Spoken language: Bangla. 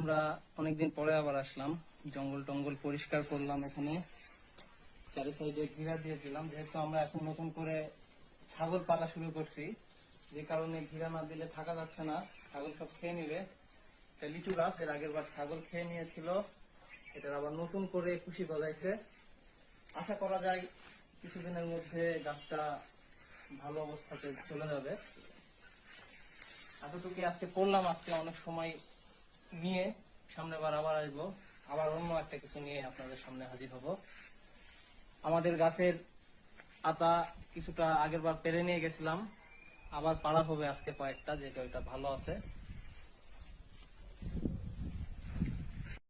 আমরা অনেকদিন পরে আবার আসলাম, জঙ্গল টঙ্গল পরিষ্কার করলাম, এখানে চারি সাইডে ঘিরা দিয়ে দিলাম। যেহেতু আমরা এখন নতুন করে ছাগল পালা শুরু করছি, যে কারণে ঘিরা না দিলে থাকা যাচ্ছে না, ছাগল সব খেয়ে নিবে। এটা লিচু গাছ, এর আগের বার ছাগল খেয়ে নিয়েছিল, এটার আবার নতুন করে খুশি গজাইছে। আশা করা যায় কিছুদিনের মধ্যে গাছটা ভালো অবস্থাতে চলে যাবে। এতটুকু আজকে করলাম, আজকে অনেক সময় নিয়ে সামনে বার আবার আসবো, আবার অন্য একটা কিছু নিয়ে আপনাদের সামনে হাজির হব। আমাদের গাছের আতা কিছুটা আগের বার পেরে নিয়ে গেছিলাম, আবার পাড়া হবে আজকে কয়েকটা, যেটা ওইটা ভালো আছে।